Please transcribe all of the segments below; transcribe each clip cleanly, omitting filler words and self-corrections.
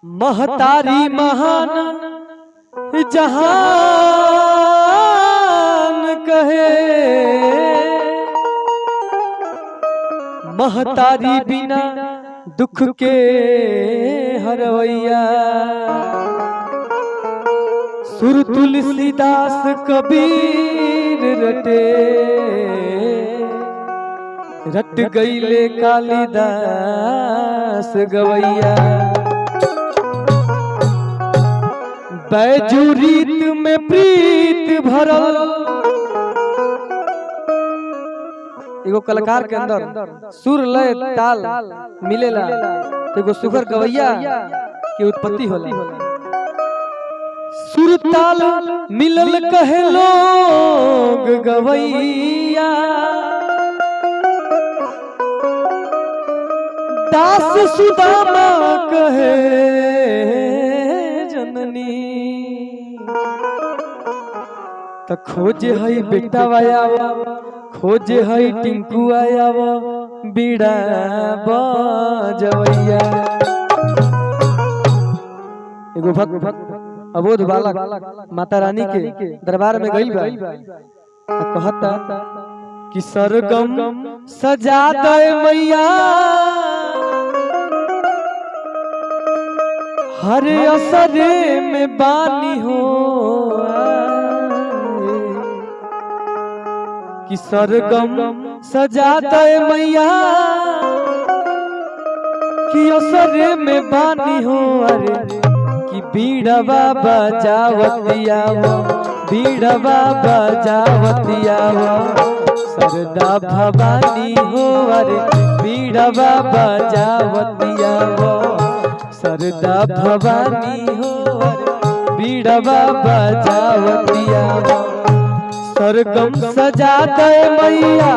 महतारी महान जहान कहे, महतारी बिना दुख के हरवैया। सुर तुलसीदास कबीर रटे, रट गईले कालिदास गवैया। बैजू रीत में प्रीत भरल, एगो कलाकार के अंदर सुर लय ताल मिलेला तो एगो सुघर गवैया की उत्पत्ति होला। सुर ताल मिलल कहे लोग गवैया, दास सुदामा कहे जननी। त खोज है बेटा आया, खोज है टिंकू आया, बीड़ा बजवैया। एगो भक्त अबोध बालक माता रानी के दरबार में गई बा, कहता कि सरगम सजा दे मैया, हर असरे में बानी हो। कि सरगम सजा दे मैया, कि असरे में बानी हो। अरे कि बीड़वा बजावतिया वो, बीड़वा बजावतिया वो, सरदा भवानी हो। अरे बीड़वा बजावतिया वो, सरदा भवानी हो। अरे बीड़वा बजावतिया वो। सरगम सजा दे मैया,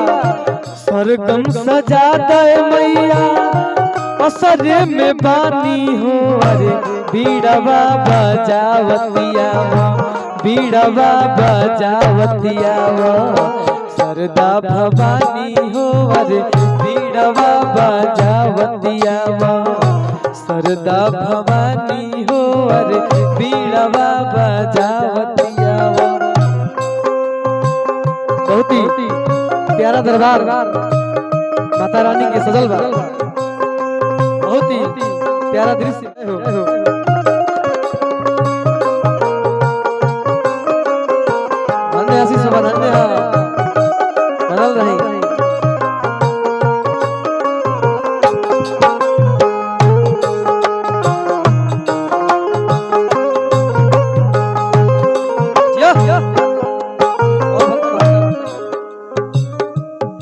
सरगम सजा दे मैया, असरे में बानी हो। अरे बीड़वा बजावतिया वो, बीड़वा बजावतिया वो, सरदा भवानी हो। अरे बीड़वा बजावतिया वो, सरदा भवानी हो। अरे बीड़वा बजावतिया वो। बहुत ही प्यारा दरबार माता रानी के सजल बा, बहुत ही प्यारा दृश्य। धन्य आशीष धन्य बनल रही।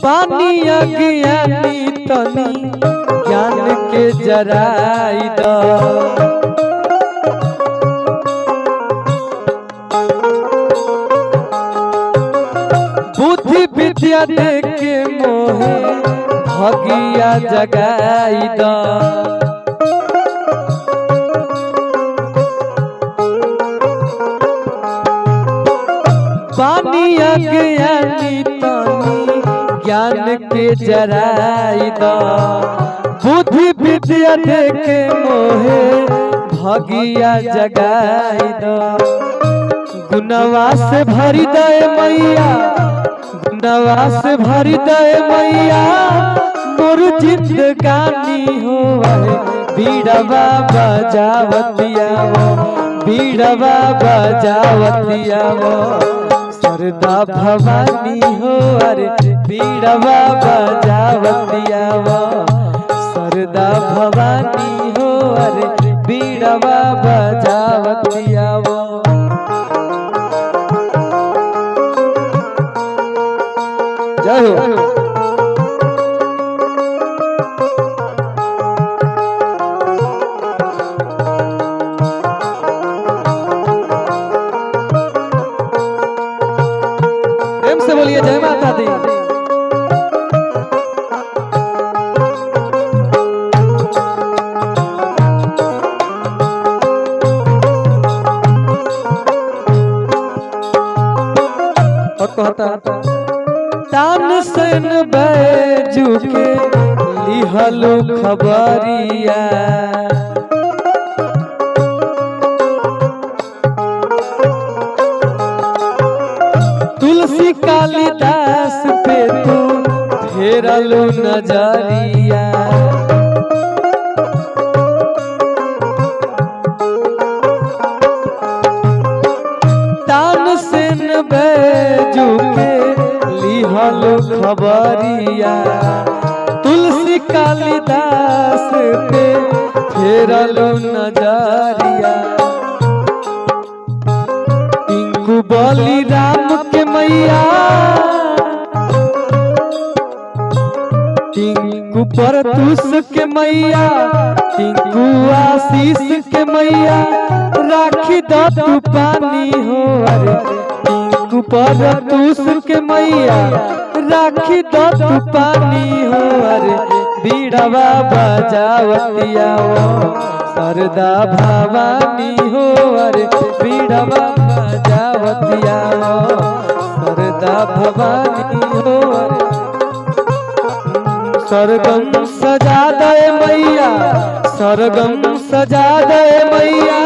पानी अज्ञानी तनी ज्ञान के जराई द, बुद्धि विद्या दे के मोहे भगिया जगाई द। पानी अज्ञानी तनी ज्ञान के जराई द, बुद्धि विद्या दे के मोहे भगिया जगाई द। गुनवा से भरी दे मैया, गुनवा से भरी दे मैया, मोर जिंदगानी हो। बीड़वा बजावतिया वो, बीड़वा बजावतिया वो, सरदा भवानी हो। अरे बीड़वा बजावतिया वो, सरदा भवानी हो। अरे बीड़वा बजावतिया वो। जय हो। प्रेम से बोलिए जय माता दी। और कहता तान सन बैजू के लिहलो खबरिया, फेरलू नजरिया। तान से न बैजू के लिहलू खबरिया। तुलसी कालिदास पे फेरलू नजरिया। टिंकू बोली राम के मैया, टिंकू परतुस के मैया, टिंकू आशीष के मैया, राखी दो तू पानी हो। अरे टिंकू परतुस के मैया, राखी दो तू पानी हो। अरे बीड़वा बजावतिया सरदा भवानी हो। अरे बीड़वा बजावतिया सरदा भवानी हो। अरे सरगम सजा दे मैया, सरगम सजा दे मैया,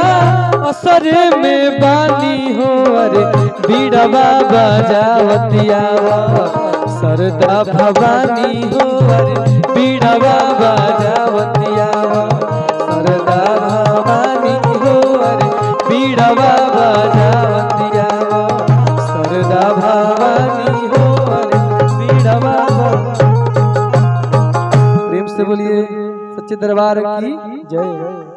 असरे में बानी हो। अरे बीड़वा बजावतिया सरदा भवानी हो। अरे बीड़वा बजावतिया सरदा भवानी हो। अरे बीड़वा बजावतिया सरदा भवानी हो। अरे बीड़वा। प्रेम से बोलिए सच्चे दरबार की जय।